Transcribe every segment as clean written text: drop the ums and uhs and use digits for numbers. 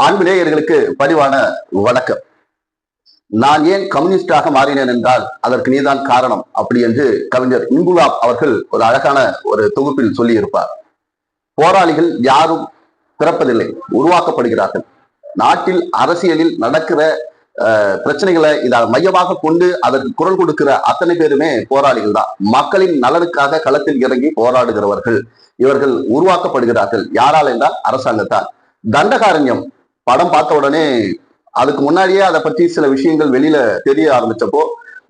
ஆன்மீனேயர்களுக்கு பணிவான வணக்கம். நான் ஏன் கம்யூனிஸ்டாக மாறினேன் என்றால் அதற்கு நீதான் காரணம் அப்படி என்று கவிஞர் இன்குலாப் அவர்கள் ஒரு அழகான ஒரு தொகுப்பில் சொல்லி இருப்பார். போராளிகள் யாரும் பிறப்பதில்லை, உருவாக்கப்படுகிறார்கள். நாட்டில் அரசியலில் நடக்கிற பிரச்சனைகளை இதை மையமாக கொண்டு அதற்கு குரல் கொடுக்கிற அத்தனை பேருமே போராளிகள் தான். மக்களின் நலனுக்காக களத்தில் இறங்கி போராடுகிறவர்கள். இவர்கள் உருவாக்கப்படுகிறார்கள். யாரால் என்றால் அரசாங்கத்தால். தண்டகாரண்யம் படம் பார்த்த உடனே அதுக்கு முன்னாடியே அதை பற்றி சில விஷயங்கள் வெளியில தெரிய ஆரம்பிச்சப்போ,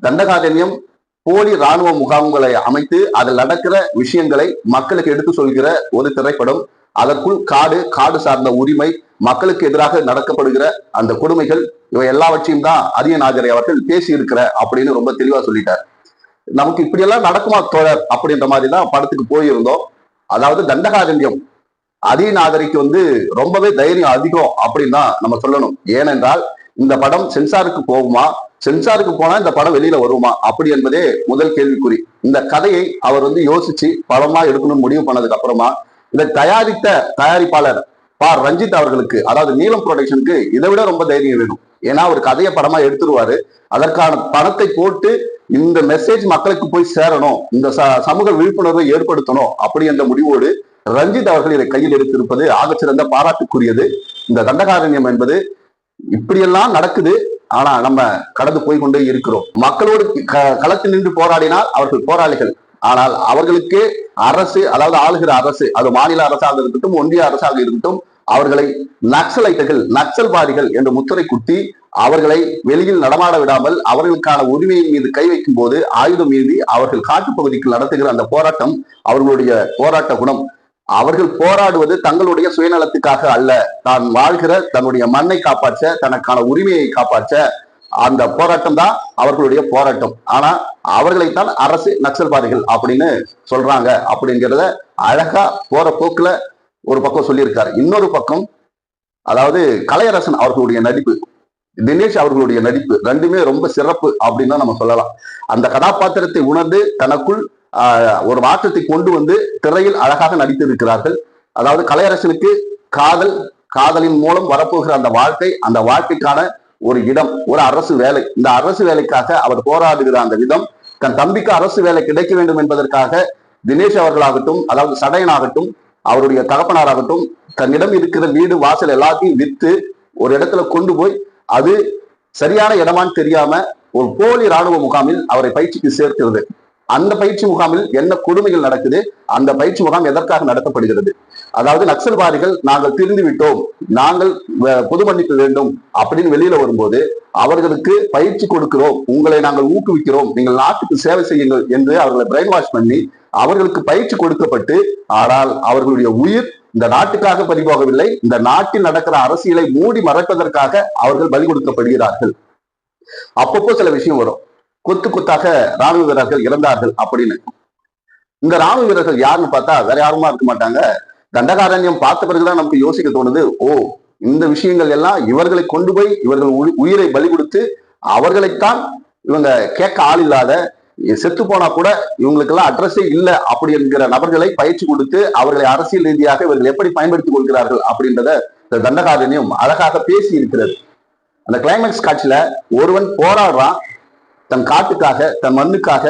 தண்டகாரண்யம் போலி ராணுவ முகாம்களை அமைத்து அதில் நடக்கிற விஷயங்களை மக்களுக்கு எடுத்து சொல்கிற ஒரு திரைப்படம். அதற்குள் காடு சார்ந்த உரிமை, மக்களுக்கு எதிராக நடக்கப்படுகிற அந்த கொடுமைகள், இவை எல்லாவற்றையும் தான் அதியநாதரை அவர்கள் பேசி இருக்கிற அப்படின்னு ரொம்ப தெளிவா சொல்லிட்டார். நமக்கு இப்படியெல்லாம் நடக்குமா தோழர் அப்படின்ற மாதிரி தான் படத்துக்கு போயிருந்தோம். அதாவது தண்டகாரண்யம் அதியநாதரிக்கு ரொம்பவே தைரியம் அதிகம் அப்படின்னு தான் நம்ம சொல்லணும். ஏனென்றால் இந்த படம் சென்சாருக்கு போகுமா, சென்சாருக்கு போனா இந்த படம் வெளியில வருமா அப்படி என்பதே முதல் கேள்விக்குறி. இந்த கதையை அவர் யோசிச்சு படமா எடுக்கணும்னு முடிவு பண்ணதுக்கு அப்புறமா இதை தயாரித்த தயாரிப்பாளர் ரஞ்சித் அவர்களுக்கு, அதாவது நீலம் ப்ரொடக்ஷனுக்கு இதை விட ரொம்ப தைரியம் வேணும். ஏன்னா ஒரு கதையை படமா எடுத்துருவாரு. அதற்கான பணத்தை போட்டு இந்த மெசேஜ் மக்களுக்கு போய் சேரணும், இந்த சமூக விழிப்புணர்வை ஏற்படுத்தணும் அப்படி என்ற முடிவோடு ரஞ்சித் அவர்கள் இதை கையில் எடுத்திருப்பது ஆகச்சிறந்த பாராட்டுக்குரியது. இந்த தண்டகாரண்யம் என்பது இப்படியெல்லாம் நடக்குது, ஆனா நம்ம கடந்து போய்கொண்டே இருக்கிறோம். மக்களோடு களத்தில் நின்று போராடினால் அவர்கள் போராளிகள். ஆனால் அவர்களுக்கு அரசு, அதாவது ஆளுகிற அரசு, அது மாநில அரசாக இருக்கட்டும், ஒன்றிய அரசாக இருக்கட்டும், அவர்களை நக்சலைட்டுகள், நக்சல்வாதிகள் என்று முத்திரை குத்தி அவர்களை வெளியில் நடமாட விடாமல் அவர்களுக்கான உரிமையின் மீது கை வைக்கும் போது ஆயுதம் மீறி அவர்கள் காட்டுப்பகுதிக்கு நடத்துகிற அந்த போராட்டம் அவர்களுடைய போராட்ட குணம். அவர்கள் போராடுவது தங்களுடைய சுயநலத்துக்காக அல்ல, தான் வாழ்கிற தன்னுடைய மண்ணை காப்பாற்ற, தனக்கான உரிமையை காப்பாற்ற அந்த போராட்டம் தான் அவர்களுடைய போராட்டம். ஆனா அவர்களைத்தான் அரசு நக்சல்வாதிகள் அப்படின்னு சொல்றாங்க அப்படிங்கிறத அழகா போற போக்குல ஒரு பக்கம் சொல்லியிருக்காரு. இன்னொரு பக்கம் அதாவது கலையரசன் அவர்களுடைய நடிப்பு, தினேஷ் அவர்களுடைய நடிப்பு ரெண்டுமே ரொம்ப சிறப்பு அப்படின்னு தான் நம்ம சொல்லலாம். அந்த கதாபாத்திரத்தை உணர்ந்து தனக்குள் ஒரு மாற்றத்தை கொண்டு திரையில் அழகாக நடித்திருக்கிறார்கள். அதாவது கலையரசனுக்கு காதலின் மூலம் வரப்போகிற அந்த வாழ்க்கை, அந்த வாழ்க்கைக்கான ஒரு இடம், ஒரு அரசு வேலை. இந்த அரசு வேலைக்காக அவர் போராடுகிற அந்த விதம், தன் தம்பிக்கு அரசு வேலை கிடைக்க வேண்டும் என்பதற்காக தினேஷ் அவர்களாகட்டும், அதாவது சடையனாகட்டும், அவருடைய தகப்பனாராகட்டும், தன்னிடம் இருக்கிற வீடு வாசல் எல்லாத்தையும் வித்து ஒரு இடத்துல கொண்டு போய் அது சரியான இடமான்னு தெரியாம ஒரு போலி ராணுவ முகாமில் அவரை பயிற்சிக்கு சேர்க்கிறது. அந்த பயிற்சி முகாமில் என்ன கொடுமைகள் நடக்குது, அந்த பயிற்சி முகாம் எதற்காக நடத்தப்படுகிறது? அதாவது நக்சல்வாதிகள் நாங்கள் திரிந்து விட்டோம், நாங்கள் பொது மன்னிப்பு வேண்டும் அப்படின்னு வெளியில வரும்போது அவர்களுக்கு பயிற்சி கொடுக்கிறோம், உங்களை நாங்கள் ஊக்குவிக்கிறோம், நீங்கள் நாட்டுக்கு சேவை செய்யுங்கள் என்று அவர்களை பிரெயின் வாஷ் பண்ணி அவர்களுக்கு பயிற்சி கொடுக்கப்பட்டு, ஆனால் அவர்களுடைய உயிர் இந்த நாட்டுக்காக பறிபோகவில்லை, இந்த நாட்டில் நடக்கிற அரசியலை மூடி மறைப்பதற்காக அவர்கள் பலி கொடுக்கப்படுகிறார்கள். அப்பப்போ சில விஷயம் வரும், கொத்தாக ராணுவ வீரர்கள் இறந்தார்கள் அப்படின்னு. இந்த ராணுவ வீரர்கள் யாருன்னு பார்த்தா வேற யாருமா இருக்க மாட்டாங்க. தண்டகாரண்யம் பார்த்த பிறகுதான் நமக்கு யோசிக்க தோணுது, ஓ இந்த விஷயங்கள் எல்லாம் இவர்களை கொண்டு போய் இவர்கள் உயிரை பலி கொடுத்து அவர்களைத்தான் இவங்க கேட்க ஆள் இல்லாத, செத்து போனா கூட இவங்களுக்கெல்லாம் அட்ரஸே இல்லை அப்படி என்கிற நபர்களை பயிற்சி கொடுத்து அவர்களை அரசியல் ரீதியாக இவர்கள் எப்படி பயன்படுத்திக் கொள்கிறார்கள் அப்படின்றத இந்த தண்டகாரண்யம் அழகாக பேசி இருக்கிறது. அந்த கிளைமேக்ஸ் காட்சியில ஒருவன் போராடுறான் தன் காட்டுக்காக, தன் மண்ணுக்காக,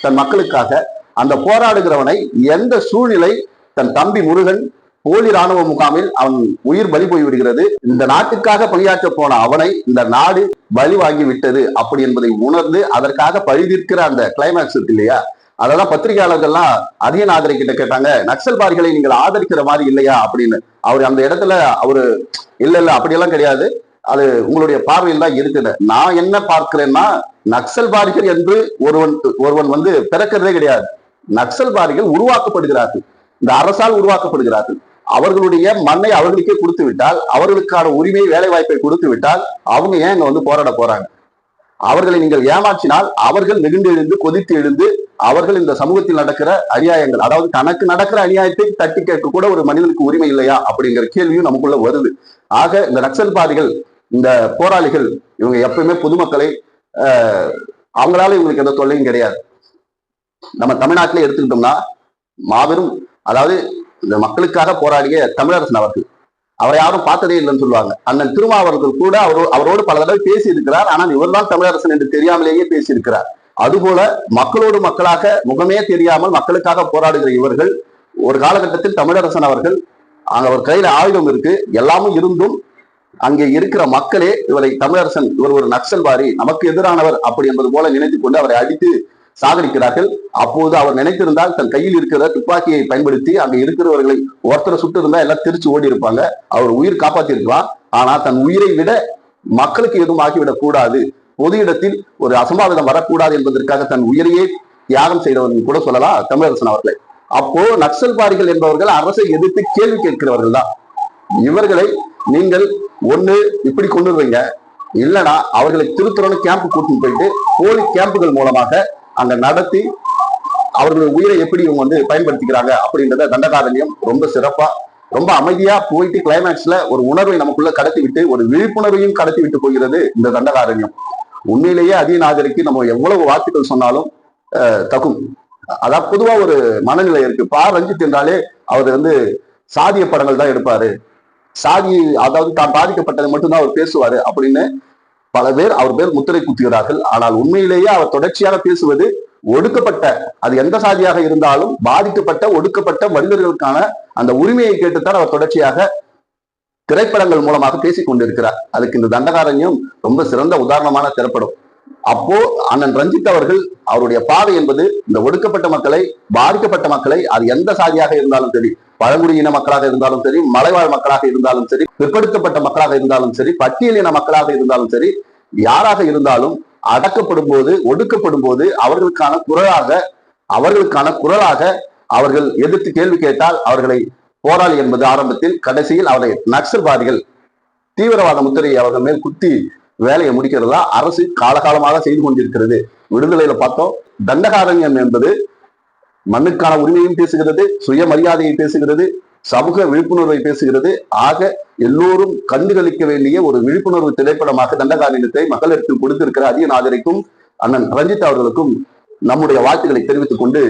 தன் மக்களுக்காக. அந்த போராடுகிறவனை எந்த சூழ்நிலை, தன் தம்பி முருகன் போலி ராணுவ முகாமில் அவன் உயிர் பலி போய்விடுகிறது. இந்த நாட்டுக்காக பணியாற்ற போன அவனை இந்த நாடு பலி வாங்கி விட்டது அப்படி என்பதை உணர்ந்து அதற்காக பழிதீர்க்கிற அந்த கிளைமேக்ஸ் இருக்கு இல்லையா, அதெல்லாம் பத்திரிகையாளர்கள்லாம் அதியநாதரை கிட்ட கேட்டாங்க, நக்சல்வாதிகளை நீங்கள் ஆதரிக்கிற மாதிரி இல்லையா அப்படின்னு. அவர் அந்த இடத்துல அவரு இல்ல அப்படியெல்லாம் கிடையாது, அது உங்களுடைய பார்வையில் தான் இருக்குது. நான் என்ன பார்க்கிறேன்னா, நக்சல்வாதிகள் என்று ஒருவன் பிறக்கிறதே கிடையாது. நக்சல்வாதிகள் உருவாக்கப்படுகிறார்கள், இந்த அரசால் உருவாக்கப்படுகிறார்கள். அவர்களுடைய மண்ணை அவர்களுக்கே கொடுத்து விட்டால், அவர்களுக்கான உரிமை வேலை வாய்ப்பை கொடுத்து விட்டால் அவங்க ஏன் இங்க போராட போறாங்க? அவர்களை நீங்கள் ஏமாற்றினால் அவர்கள் நெகிழ்ந்து எழுந்து கொதித்து எழுந்து அவர்கள் இந்த சமூகத்தில் நடக்கிற அநியாயங்கள், அதாவது தனக்கு நடக்கிற அநியாயத்தை தட்டி கேட்க கூட ஒரு மனிதனுக்கு உரிமை இல்லையா அப்படிங்கிற கேள்வியும் நமக்குள்ள வருது. ஆக இந்த நக்சல்வாதிகள், இந்த போராளிகள் இவங்க எப்பயுமே பொதுமக்களை அவங்களால இவங்களுக்கு எந்த தொல்லையும் கிடையாது. நம்ம தமிழ்நாட்டிலே எடுத்துக்கிட்டோம்னா மாபெரும், அதாவது இந்த மக்களுக்காக போராடிய தமிழரசன் அவர்கள் அவரை யாரும் பார்த்ததே இல்லைன்னு சொல்லுவாங்க. அண்ணன் திருமாவர்கள் கூட அவரோடு பல தடவை பேசி இருக்கிறார். ஆனால் இவர்தான் தமிழரசன் என்று தெரியாமலேயே பேசி இருக்கிறார். அதுபோல மக்களோடு மக்களாக முகமே தெரியாமல் மக்களுக்காக போராடுகிற இவர்கள் ஒரு காலகட்டத்தில் தமிழரசன் அவர்கள் அவர் கையில ஆயுதம் இருக்கு, எல்லாமும் இருந்தும் அங்கே இருக்கிற மக்களே இவரை தமிழரசன் இவர் ஒரு நக்சல்வாதி, நமக்கு எதிரானவர் அப்படி என்பது போல நினைத்துக் கொண்டு அவரை அடித்து சாகரிக்கிறார்கள். அப்போது அவர் நினைத்திருந்தால் தன் கையில் இருக்கிற துப்பாக்கியை பயன்படுத்தி அங்க இருக்கிறவர்களை ஒருத்தரை சுட்டு இருந்தா எல்லாம் திருச்சி ஓடி இருப்பாங்க, அவர் உயிர் காப்பாத்தி இருக்கலாம். ஆனா தன் உயிரை விட மக்களுக்கு எதுவும் ஆகிவிடக் கூடாது, பொது இடத்தில் ஒரு அசம்பாவிதம் வரக்கூடாது என்பதற்காக தன் உயிரையே தியாகம் செய்தவர்கள் கூட சொல்லலாம் தமிழரசன் அவர்களை. அப்போ நக்சல்வாதிகள் என்பவர்கள் அரசை எதிர்த்து கேள்வி கேட்கிறவர்கள் தான். இவர்களை நீங்கள் ஒண்ணு இப்படி கொண்டு வருவீங்க, இல்லைன்னா அவர்களை திருத்துறன்னு கேம்ப் கூட்டிட்டு போயிட்டு போலி கேம்புகள் மூலமாக அங்க நடத்தி அவர்களுடைய உயிரை எப்படி இவங்க பயன்படுத்திக்கிறாங்க அப்படின்றத தண்டகாரண்யம் ரொம்ப சிறப்பா ரொம்ப அமைதியா போயிட்டு கிளைமேக்ஸ்ல ஒரு உணர்வை நமக்குள்ள கடத்தி விட்டு ஒரு விழிப்புணர்வையும் கடத்தி விட்டு போகிறது இந்த தண்டகாரண்யம். உண்மையிலேயே அதிநாதருக்கு நம்ம எவ்வளவு வார்த்தைகள் சொன்னாலும் தகும். அதாவது பொதுவா ஒரு மனநிலை இருக்கு. ரஞ்சித் என்றாலே அவர் சாதிய படங்கள் தான் எடுப்பாரு, சாதி அதாவது தான் பாதிக்கப்பட்டதை மட்டும்தான் அவர் பேசுவாரு அப்படின்னு பல பேர் அவர் பேர் முத்திரை குத்துகிறார்கள். ஆனால் உண்மையிலேயே அவர் தொடர்ச்சியாக பேசுவது ஒடுக்கப்பட்ட, அது எந்த சாதியாக இருந்தாலும் பாதிக்கப்பட்ட ஒடுக்கப்பட்ட மனிதர்களுக்கான அந்த உரிமையை கேட்டுத்தான் அவர் தொடர்ச்சியாக திரைப்படங்கள் மூலமாக பேசிக் கொண்டிருக்கிறார். அதுக்கு இந்த தண்டகாரண்யம் ரொம்ப சிறந்த உதாரணமான திரைப்படம். அப்போ அண்ணன் ரஞ்சித் அவர்கள் அவருடைய பாதை என்பது இந்த ஒடுக்கப்பட்ட மக்களை, பாதிக்கப்பட்ட மக்களை, அது எந்த சாதியாக இருந்தாலும் சரி, பழங்குடியின மக்களாக இருந்தாலும் சரி, மலைவாழ் மக்களாக இருந்தாலும் சரி, பிற்படுத்தப்பட்ட மக்களாக இருந்தாலும் சரி, பட்டியலின மக்களாக இருந்தாலும் சரி, யாராக இருந்தாலும் அடக்கப்படும் போது, ஒடுக்கப்படும் போது அவர்களுக்கான குரலாக அவர்கள் எதிர்த்து கேள்வி கேட்டால் அவர்களை போராளி என்பது ஆரம்பத்தில், கடைசியில் அவரை நக்சல்வாதிகள் தீவிரவாத முத்திரையை அவர்கள் மேல் குத்தி வேலையை முடிக்கிறதா அரசு காலகாலமாக செய்து கொண்டிருக்கிறது. விடுதலையில பார்த்தோம், தண்டகாரண்யம் என்பது மண்ணுக்கான உரிமையும் பேசுகிறது, சுயமரியாதையை பேசுகிறது, சமூக விழிப்புணர்வை பேசுகிறது. ஆக எல்லோரும் கண்டுகளிக்க வேண்டிய ஒரு விழிப்புணர்வு திரைப்படமாக தண்டகாரண்யத்தை மக்களிடத்தில் கொடுத்திருக்கிற அதிநாதருக்கும் அண்ணன் ரஞ்சித் அவர்களுக்கும் நம்முடைய வாழ்த்துக்களை தெரிவித்துக் கொண்டு,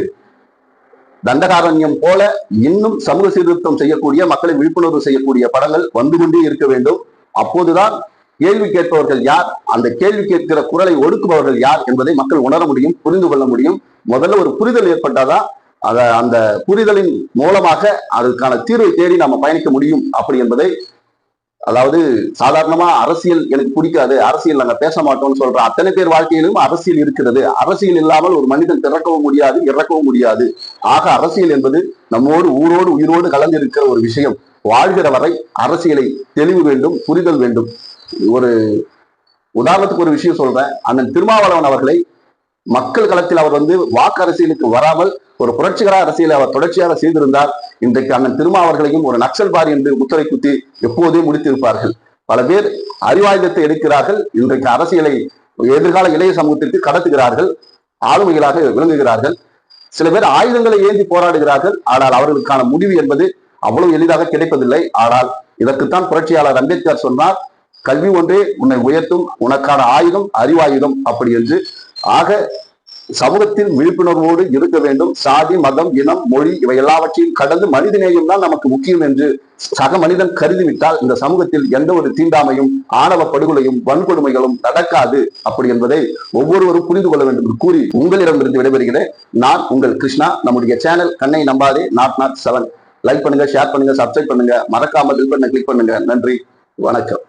தண்டகாரண்யம் போல இன்னும் சமூக சீர்திருத்தம் செய்யக்கூடிய, மக்களை விழிப்புணர்வு செய்யக்கூடிய படங்கள் வந்து கொண்டே இருக்க வேண்டும். அப்போதுதான் கேள்வி கேட்பவர்கள் யார், அந்த கேள்வி கேட்கிற குரலை ஒடுக்குபவர்கள் யார் என்பதை மக்கள் உணர முடியும், புரிந்து கொள்ள முடியும். முதல்ல ஒரு புரிதல் ஏற்பட்டாதான் அந்த புரிதலின் மூலமாக அதுக்கான தீர்வை தேடி நம்ம பயணிக்க முடியும் அப்படி என்பதை, அதாவது சாதாரணமா அரசியல் எனக்கு பிடிக்காது, அரசியல் நாங்க பேச மாட்டோம்னு சொல்ற அத்தனை பேர் வாழ்க்கையிலும் அரசியல் இருக்கிறது. அரசியல் இல்லாமல் ஒரு மனிதன் பிறக்கவும் முடியாது, இறக்கவும் முடியாது. ஆக அரசியல் என்பது நம்மோடு ஊரோடு உயிரோடு கலந்து இருக்கிற ஒரு விஷயம். வாழ்கிற வரை அரசியலை தெளிவு வேண்டும், புரிதல் வேண்டும். ஒரு உதாரணத்துக்கு ஒரு விஷயம் சொல்றேன். அண்ணன் திருமாவளவன் அவர்களை மக்கள் களத்தில் அவர் வாக்கு அரசியலுக்கு வராமல் ஒரு புரட்சிகர அரசியலை அவர் தொடர்ச்சியாக செய்திருந்தார், இன்றைக்கு அண்ணன் திருமாவர்களையும் ஒரு நக்சல்வாதி என்று முத்திரை குத்தி எப்போதே முடித்திருப்பார்கள். பல பேர் அறிவாயுதத்தை எடுக்கிறார்கள், இன்றைக்கு அரசியலை எதிர்கால இளைய சமூகத்திற்கு கடத்துகிறார்கள், ஆளுமைகளாக விளங்குகிறார்கள். சில பேர் ஆயுதங்களை ஏந்தி போராடுகிறார்கள். ஆனால் அவர்களுக்கான முடிவு என்பது அவ்வளவு எளிதாக கிடைப்பதில்லை. ஆனால் இதற்குத்தான் புரட்சியாளர் அம்பேத்கர் சொன்னார், கல்வி ஒன்றே உன்னை உயர்த்தும், உனக்கான ஆயுதம் அறிவாயுதம் அப்படி என்று. ஆக சமூகத்தில் விழிப்புணர்வோடு இருக்க வேண்டும். சாதி, மதம், இனம், மொழி இவை எல்லாவற்றையும் கடந்து மனிதநேயம் தான் நமக்கு முக்கியம் என்று சக மனிதன் கருதிவிட்டால் இந்த சமூகத்தில் எந்த ஒரு தீண்டாமையும், ஆணவ படுகொலையும், வன்கொடுமைகளும் நடக்காது அப்படி என்பதை ஒவ்வொருவரும் புரிந்து கொள்ள வேண்டும் என்று கூறி உங்களிடமிருந்து விடைபெறுகிறேன். நான் உங்கள் கிருஷ்ணா. நம்முடைய சேனல் கண்ணை நம்பாதே not7 லைக் பண்ணுங்க, ஷேர் பண்ணுங்க, சப்ஸ்கிரைப் பண்ணுங்க, மறக்காம பெல் பட்டனை கிளிக் பண்ணுங்க. நன்றி, வணக்கம்.